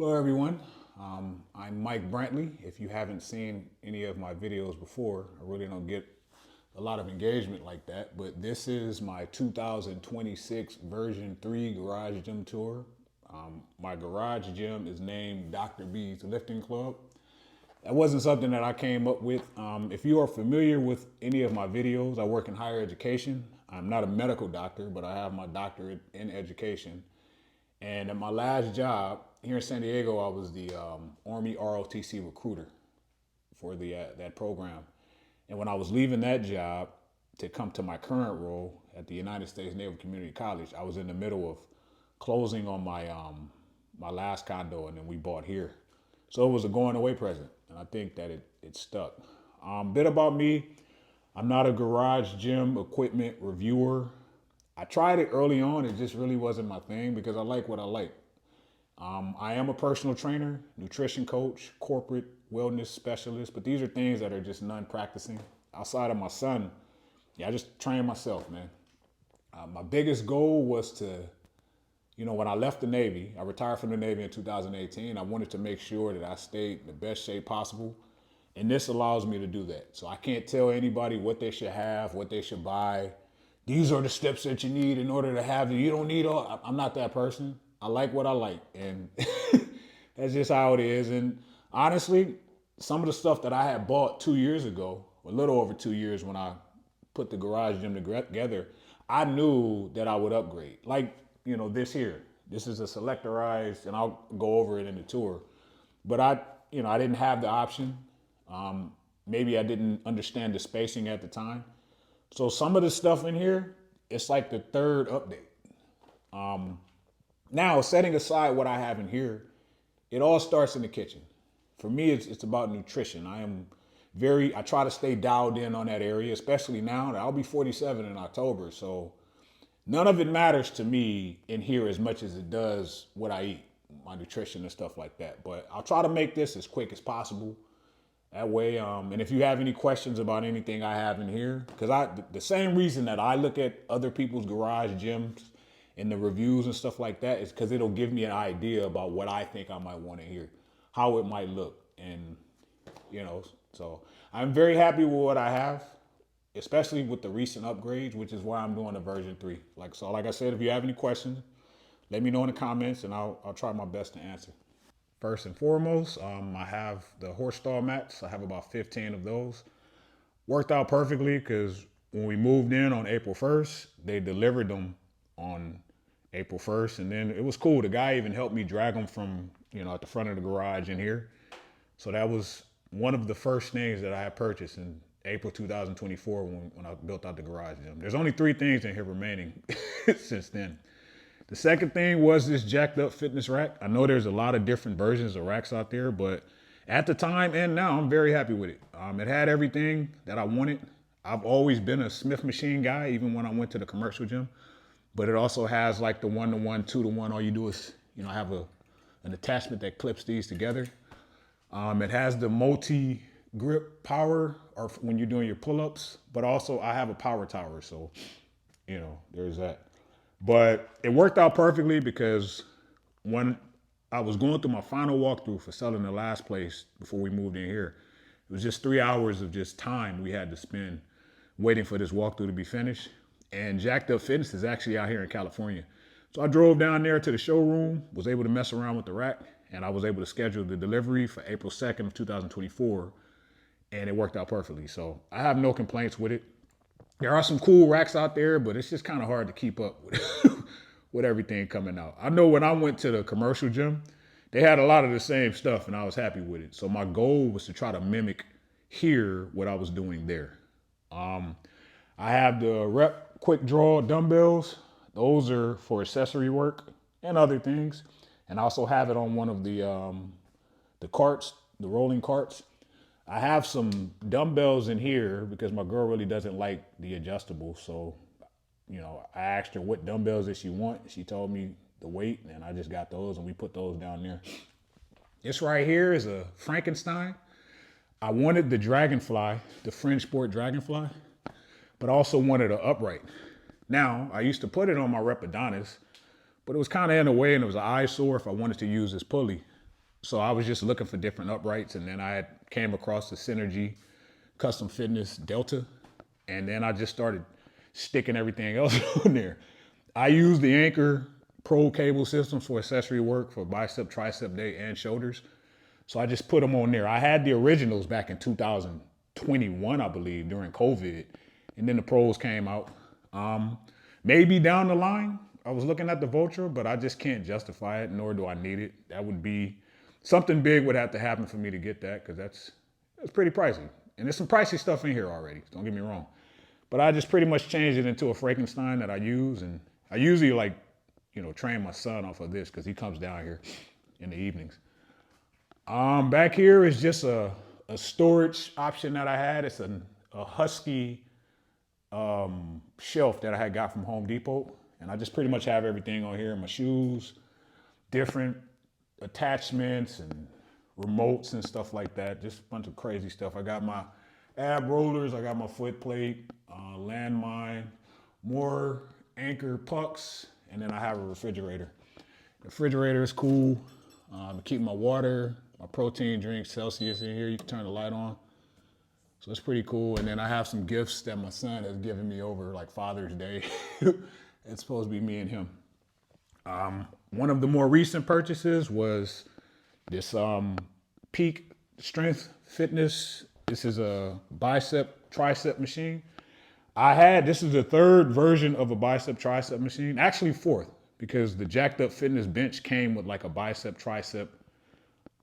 Hello everyone, I'm Mike Brantley. If you haven't seen any of my videos before, I really don't get a lot of engagement like that, but this is my 2026 version 3 garage gym tour. My garage gym is named Dr. B's Lifting Club. That wasn't something that I came up with. If you are familiar with any of my videos, I work in higher education. I'm not a medical doctor, but I have my doctorate in education. And at my last job here in San Diego, I was the Army ROTC recruiter for that program. And when I was leaving that job to come to my current role at the United States Naval Community College, I was in the middle of closing on my last condo, and then we bought here. So it was a going away present, and I think that it stuck. Bit about me: I'm not a garage gym equipment reviewer. I tried it early on. It just really wasn't my thing because I like what I like. I am a personal trainer, nutrition coach, corporate wellness specialist, but these are things that are just non-practicing. Outside of my son, yeah, I just train myself, man. My biggest goal was to, when I left the Navy, I retired from the Navy in 2018. I wanted to make sure that I stayed in the best shape possible. And this allows me to do that. So I can't tell anybody what they should have, what they should buy. These are the steps that you need in order to have it. You don't need all. I'm not that person. I like what I like. And that's just how it is. And honestly, some of the stuff that I had bought 2 years ago, a little over 2 years when I put the garage gym together, I knew that I would upgrade. Like, this here. This is a selectorized, and I'll go over it in the tour. But I didn't have the option. Maybe I didn't understand the spacing at the time. So some of the stuff in here, it's like the third update. Now, setting aside what I have in here, it all starts in the kitchen. For me, it's about nutrition. I try to stay dialed in on that area, especially now. I'll be 47 in October, so none of it matters to me in here as much as it does what I eat, my nutrition and stuff like that. But I'll try to make this as quick as possible. That way, and if you have any questions about anything I have in here, because the same reason that I look at other people's garage gyms and the reviews and stuff like that is because it'll give me an idea about what I think I might want to hear, how it might look, and so I'm very happy with what I have, especially with the recent upgrades, which is why I'm doing a version 3. Like I said, if you have any questions, let me know in the comments, and I'll try my best to answer. First and foremost, I have the horse stall mats. I have about 15 of those. Worked out perfectly because when we moved in on April 1st, they delivered them on April 1st. And then it was cool. The guy even helped me drag them from, at the front of the garage in here. So that was one of the first things that I had purchased in April 2024 when I built out the garage gym. There's only 3 things in here remaining since then. The second thing was this jacked up fitness rack. I know there's a lot of different versions of racks out there, but at the time and now, I'm very happy with it. It had everything that I wanted. I've always been a Smith machine guy, even when I went to the commercial gym. But it also has like the 1-to-1, 2-to-1. All you do is, have an attachment that clips these together. It has the multi-grip power, or when you're doing your pull-ups, but also I have a power tower, so, there's that. But it worked out perfectly because when I was going through my final walkthrough for selling the last place before we moved in here, it was just 3 hours of just time we had to spend waiting for this walkthrough to be finished. And Jacked Up Fitness is actually out here in California. So I drove down there to the showroom, was able to mess around with the rack, and I was able to schedule the delivery for April 2nd of 2024, and it worked out perfectly. So I have no complaints with it. There are some cool racks out there, but it's just kind of hard to keep up with everything coming out. I know when I went to the commercial gym, they had a lot of the same stuff, and I was happy with it. So my goal was to try to mimic here what I was doing there. I have the Rep Quick Draw dumbbells. Those are for accessory work and other things. And I also have it on one of the carts, the rolling carts. I have some dumbbells in here because my girl really doesn't like the adjustable. So, I asked her what dumbbells that she want. She told me the weight, and I just got those, and we put those down there. This right here is a Frankenstein. I wanted the Dragonfly, the Fringe Sport Dragonfly, but I also wanted an upright. Now, I used to put it on my Repodonis, but it was kind of in the way, and it was an eyesore if I wanted to use this pulley. So I was just looking for different uprights, and then I had came across the Synergy Custom Fitness Delta, and then I just started sticking everything else on there. I use the Anchor Pro cable system for accessory work for bicep, tricep day, and shoulders. So I just put them on there. I had the originals back in 2021, I believe, during COVID, and then the pros came out. Um, Maybe down the line, I was looking at the Vulture, but I just can't justify it, nor do I need it. That would be something big would have to happen for me to get that because that's pretty pricey. And there's some pricey stuff in here already. Don't get me wrong. But I just pretty much changed it into a Frankenstein that I use, and I usually like, train my son off of this because he comes down here in the evenings. Back here is just a storage option that I had. It's a Husky shelf that I had got from Home Depot. And I just pretty much have everything on here, my shoes, different attachments and remotes and stuff like that. Just a bunch of crazy stuff. I got my ab rollers, I got my foot plate, landmine, more Anchor pucks, and then I have a refrigerator. The refrigerator is cool. I keep my water, my protein drink, Celsius in here. You can turn the light on. So it's pretty cool. And then I have some gifts that my son has given me over like Father's Day. It's supposed to be me and him. One of the more recent purchases was this Peak Strength Fitness. This is a bicep tricep machine. This is the third version of a bicep tricep machine, actually fourth, because the Jacked Up Fitness bench came with like a bicep tricep,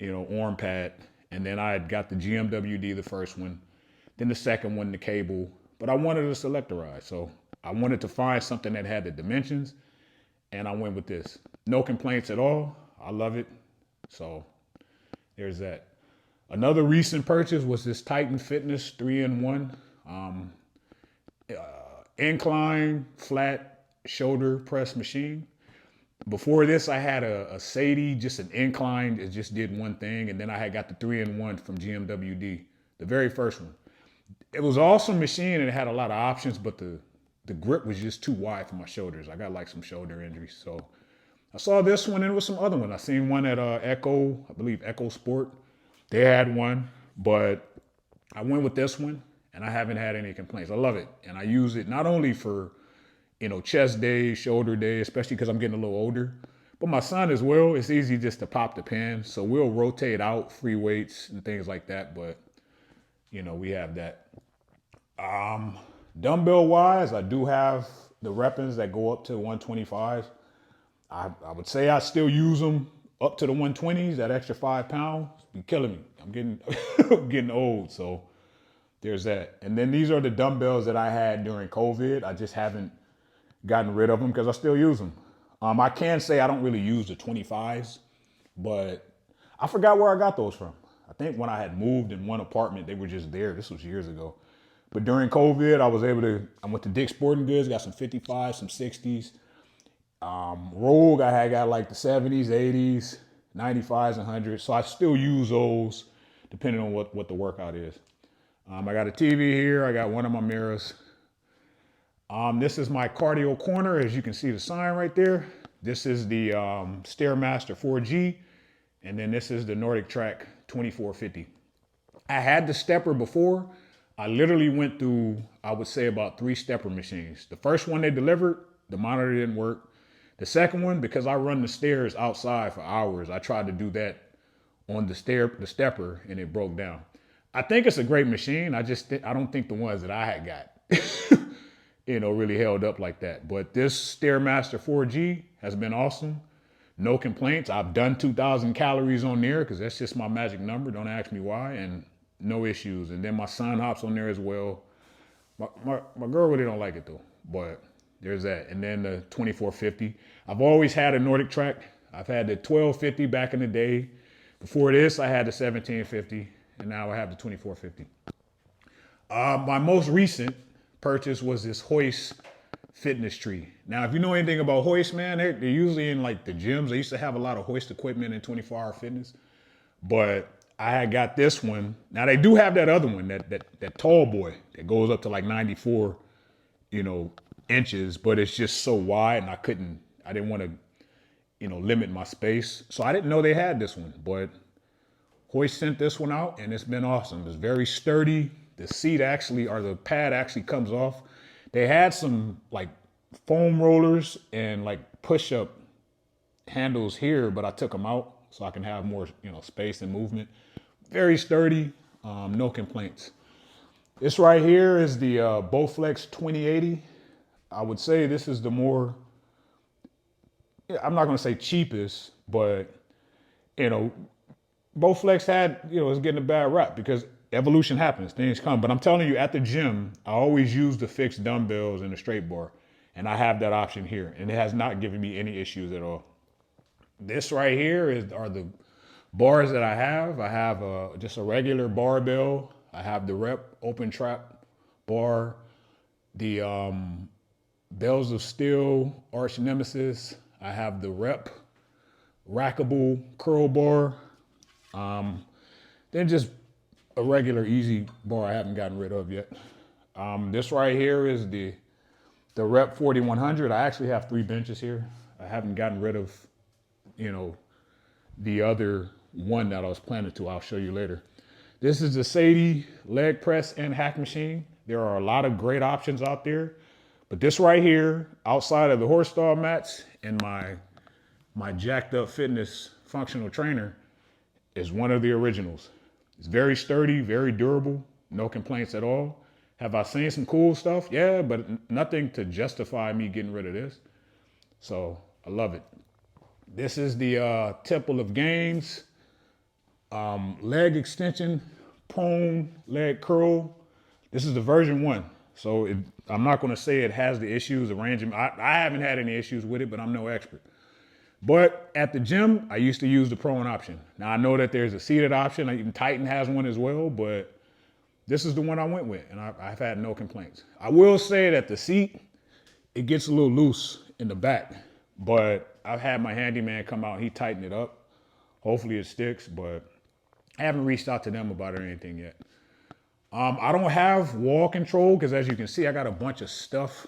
arm pad. And then I had got the GMWD, the first one, then the second one, the cable, but I wanted a selectorized. So I wanted to find something that had the dimensions, and I went with this. No complaints at all. I love it. So there's that. Another recent purchase was this Titan Fitness 3-in-1 incline flat shoulder press machine. Before this, I had a Sadie, just an incline. It just did one thing. And then I had got the 3-in-1 from GMWD, the very first one. It was an awesome machine and it had a lot of options, but the grip was just too wide for my shoulders. I got like some shoulder injuries. So I saw this one and there was some other one. I seen one at Echo, I believe Echo Sport. They had one, but I went with this one and I haven't had any complaints. I love it. And I use it not only for, chest day, shoulder day, especially because I'm getting a little older, but my son as well. It's easy just to pop the pin. So we'll rotate out free weights and things like that. But, we have that. Dumbbell wise, I do have the Reppins that go up to 125. I would say I still use them up to the 120s, that extra 5 pounds. Be killing me. I'm getting I'm getting old, so there's that. And then these are the dumbbells that I had during COVID. I just haven't gotten rid of them because I still use them. I can say I don't really use the 25s, but I forgot where I got those from. I think when I had moved in one apartment, they were just there. This was years ago. But during COVID, I went to Dick's Sporting Goods, got some 55s, some 60s. Rogue, I had got like the 70s, 80s, 95s, and 100s. So I still use those depending on what the workout is. I got a TV here. I got one of my mirrors. This is my cardio corner. As you can see the sign right there. This is the Stairmaster 4G. And then this is the Nordic Track 2450. I had the stepper before. I literally went through, I would say, about 3 stepper machines. The first one they delivered, the monitor didn't work. The second one, because I run the stairs outside for hours, I tried to do that on the stepper, and it broke down. I think it's a great machine. I don't think the ones that I had got, really held up like that. But this Stairmaster 4G has been awesome. No complaints. I've done 2,000 calories on there because that's just my magic number. Don't ask me why. And no issues. And then my son hops on there as well. My girl really don't like it though, but there's that. And then the 2450. I've always had a Nordic Track. I've had the 1250 back in the day. Before this, I had the 1750, and now I have the 2450. My most recent purchase was this Hoist fitness tree. Now, if you know anything about Hoist, man, they're usually in like the gyms. They used to have a lot of Hoist equipment in 24-hour fitness, but I had got this one. Now they do have that other one, that tall boy that goes up to like 94, inches, but it's just so wide, and I didn't want to, limit my space. So I didn't know they had this one, but Hoist sent this one out and it's been awesome. It's very sturdy. The seat actually, or the pad actually comes off. They had some like foam rollers and like push-up handles here, but I took them out so I can have more, space and movement. Very sturdy, no complaints. This right here is the Bowflex 2080. I would say this is the more, I'm not gonna say cheapest, but Bowflex had, it's getting a bad rap because evolution happens, things come. But I'm telling you, at the gym, I always use the fixed dumbbells and the straight bar. And I have that option here. And it has not given me any issues at all. This right here are the bars that I have. I have just a regular barbell. I have the rep open trap bar, the bells of steel arch nemesis. I have the rep rackable curl bar. Then just a regular easy bar I haven't gotten rid of yet. This right here is the rep 4100. I actually have 3 benches here. I haven't gotten rid of, the other one that I was planning to. I'll show you later. This is the Sadie leg press and hack machine. There are a lot of great options out there, but this right here, outside of the horse stall mats and my jacked up fitness functional trainer, is one of the originals. It's very sturdy, very durable, no complaints at all. Have I seen some cool stuff? Yeah, but nothing to justify me getting rid of this. So I love it. This is the Temple of Gains leg extension, prone leg curl. This is the version 1. So I'm not going to say it has the issues arranging. I haven't had any issues with it, but I'm no expert. But at the gym, I used to use the prone option. Now I know that there's a seated option. Even Titan has one as well, but this is the one I went with, and I've had no complaints. I will say that the seat, it gets a little loose in the back, but I've had my handyman come out, he tightened it up. Hopefully it sticks, but I haven't reached out to them about it or anything yet. I don't have wall control because as you can see, I got a bunch of stuff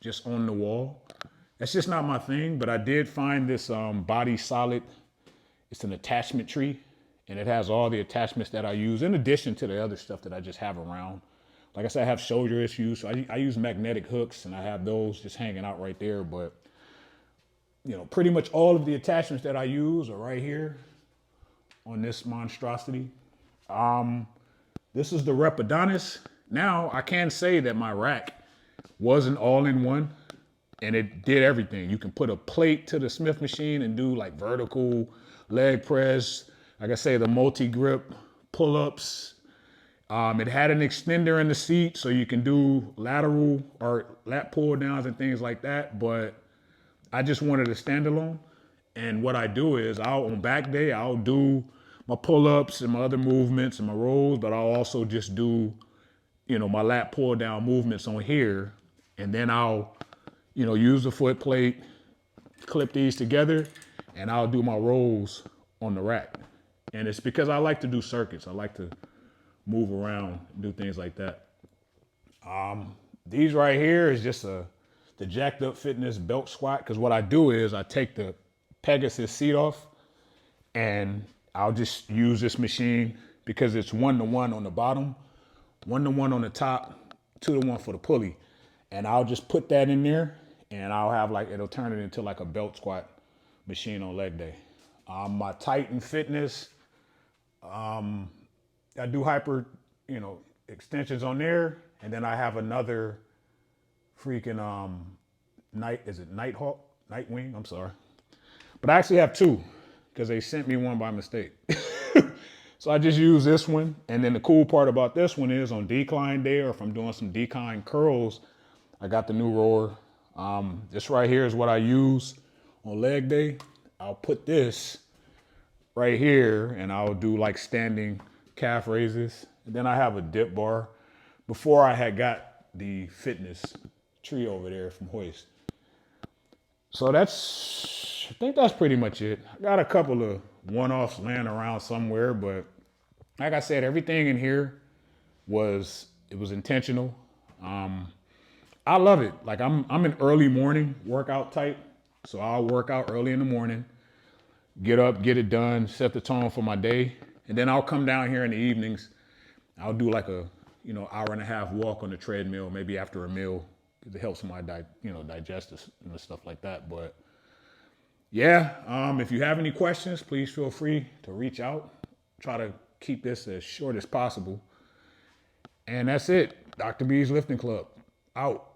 just on the wall. That's just not my thing, but I did find this Body Solid. It's an attachment tree, and it has all the attachments that I use in addition to the other stuff that I just have around. Like I said, I have shoulder issues, so I use magnetic hooks, and I have those just hanging out right there. But, pretty much all of the attachments that I use are right here on this monstrosity. This is the Rep Adonis. Now, I can say that my rack wasn't all-in-one, and it did everything. You can put a plate to the Smith machine and do like vertical leg press, like I say, the multi-grip pull-ups. It had an extender in the seat, so you can do lateral or lat pull downs and things like that, but I just wanted a standalone. And what I do is on back day, I'll do my pull-ups and my other movements and my rolls, but I'll also just do, my lat pull down movements on here. And then I'll, use the foot plate, clip these together, and I'll do my rolls on the rack. And it's because I like to do circuits. I like to move around, do things like that. These right here is just the jacked up fitness belt squat. Because what I do is I take the Pegasus seat off and I'll just use this machine because it's 1-to-1 on the bottom, 1-to-1 on the top, 2-to-1 for the pulley. And I'll just put that in there and I'll have it'll turn it into like a belt squat machine on leg day. My Titan Fitness, I do hyper, extensions on there. And then I have another freaking Nightwing? I'm sorry. But I actually have 2 because they sent me one by mistake. So I just use this one. And then the cool part about this one is on decline day, or if I'm doing some decline curls, I got the new rower. This right here is what I use on leg day. I'll put this right here and I'll do like standing calf raises. And then I have a dip bar. Before I had got the fitness tree over there from Hoist. So I think that's pretty much it. I got a couple of one-offs laying around somewhere, but like I said, everything in here was intentional. I love it. Like I'm an early morning workout type. So I'll work out early in the morning, get up, get it done, set the tone for my day. And then I'll come down here in the evenings. I'll do like a, hour and a half walk on the treadmill, maybe after a meal, because it helps my, digestive and stuff like that. But yeah, if you have any questions, please feel free to reach out. Try to keep this as short as possible. And that's it. Dr. B's Lifting Club, out.